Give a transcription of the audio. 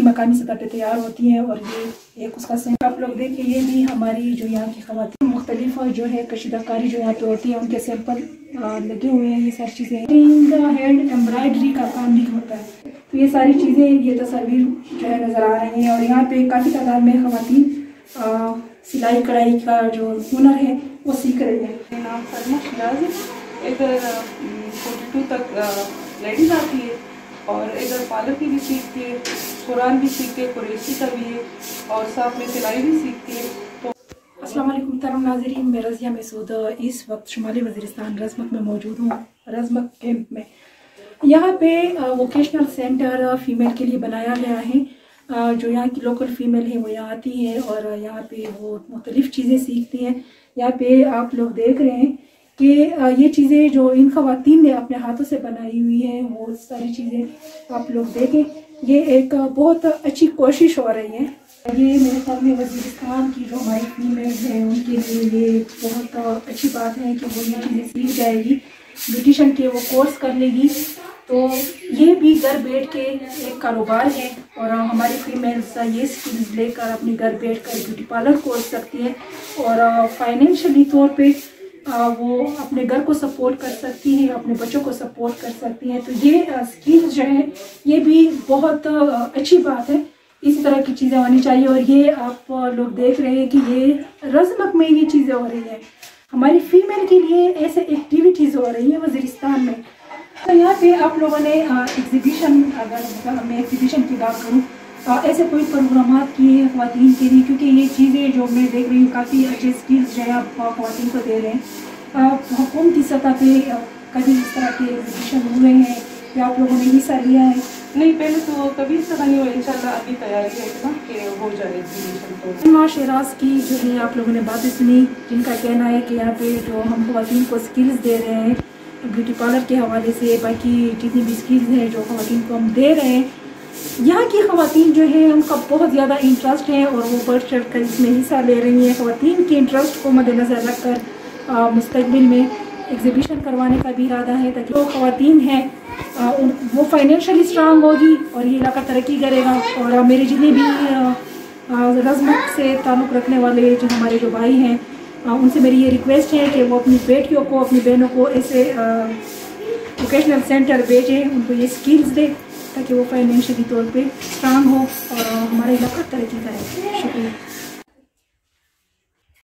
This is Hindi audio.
मकामी सतह पे तैयार होती हैं। और ये एक उसका सैंपल आप लोग देखिए, ये भी हमारी जो यहाँ की ख़वातीन मुख्तलिफ जो है कशीदाकारी जो यहाँ पे होती है उनके सैंपल लगे हुए हैं। ये सारी चीज़ें हैंड एम्ब्रॉयडरी का काम भी होता है। तो ये सारी चीज़ें, ये तस्वीर जो है नज़र आ रही हैं। और यहाँ पे काफ़ी तादाद में ख़वातीन सिलाई कढ़ाई का जो हुनर है वो सीख रही है। मेरा नाम सरमा शिराज है। इधर 42 तक लेडीज़ आती है और इधर पार्लर की भी सीखती है, कुरान भी सीखती है, कुरैशी का भी है और साथ में सिलाई भी सीखती है। तो अस्सलाम वालेकुम मुहतरम नाज़रीन, मैं रज़िया मसूद इस वक्त शुमाली वज़ीरिस्तान रज़मक में मौजूद हूँ, रज़मक कैंप में। यहाँ पे वोकेशनल सेंटर फ़ीमेल के लिए बनाया गया है। जो यहाँ की लोकल फ़ीमेल है वो यहाँ आती है और यहाँ पे वो मुख्तलिफ़ चीज़ें सीखती हैं। यहाँ पे आप लोग देख रहे हैं कि ये चीज़ें जो इन ख़वातीन ने अपने हाथों से बनाई हुई है वो सारी चीज़ें आप लोग देखें। ये एक बहुत अच्छी कोशिश हो रही है। ये मेरे ख्याल में वज़ीरिस्तान की जो हमारी फीमेल्स हैं उनके लिए ये बहुत अच्छी बात है कि वो ये चीज़ें सीख जाएगी, ब्यूटिशन के वो कोर्स कर लेगी। तो ये भी घर बैठ के एक कारोबार है और हमारी फीमेल्स ये स्किल्स लेकर अपने घर बैठ कर ब्यूटी पार्लर खोल सकती है और फाइनेंशियली तौर पे वो अपने घर को सपोर्ट कर सकती है, अपने बच्चों को सपोर्ट कर सकती है। तो ये स्किल्स जो है ये भी बहुत अच्छी बात है। इस तरह की चीज़ें होनी चाहिए। और ये आप लोग देख रहे हैं कि ये रज़मक में ये चीज़ें हो रही है, हमारी फीमेल के लिए ऐसे एक्टिविटीज़ हो रही है वज़ीरिस्तान में। तो यहाँ पे आप लोगों ने एग्जीबिशन, अगर मैं एग्जीबिशन की बात करूँ, ऐसे कोई प्रोग्राम किए हैं ख़वातीन के लिए, क्योंकि ये चीज़ें जो मैं देख रही हूँ काफ़ी अच्छे स्किल्स जो है आप ख़वातीन को दे रहे हैं। हुकूमती सतह पे कभी इस तरह के एग्जीबिशन हुए हैं या आप लोगों ने हिस्सा लिया है? नहीं, पहले तो कभी इस तरह नहीं हुआ। इंशाल्लाह अभी तैयारी है कि हो जाए एग्जीबिशन। तो सरमा शिराज की जो है आप लोगों ने बातें सुनी, जिनका कहना है कि यहाँ पे जो हम ख़वातीन को स्किल्स दे रहे हैं ब्यूटी पार्लर के हवाले से, बाकी जितनी भी स्किल्स हैं जो ख़वातीन को हम दे रहे हैं, यहाँ की ख़वातीन जो है उनका बहुत ज़्यादा इंटरेस्ट है और वो बढ़ चढ़ कर इसमें हिस्सा ले रही हैं। ख़वातीन के इंटरेस्ट को मद्देनज़र रख कर मुस्तक़बिल में एग्जीबिशन करवाने का भी इरादा है, ताकि जो ख़वातीन हैं वो फाइनेंशियली स्ट्रांग होगी और ये इलाका तरक्की करेगा। और मेरे जितने भी रज़मक से ताल्लुक़ रखने वाले जो हमारे जो भाई हैं उनसे मेरी ये रिक्वेस्ट है कि वो अपनी बेटियों को, अपनी बहनों को ऐसे वोकेशनल सेंटर भेजें, उनको ये स्किल्स दें ताकि वो फाइनेंशियली तौर पे स्ट्रांग हो और हमारा इलाका तरक्की करे। शुक्रिया।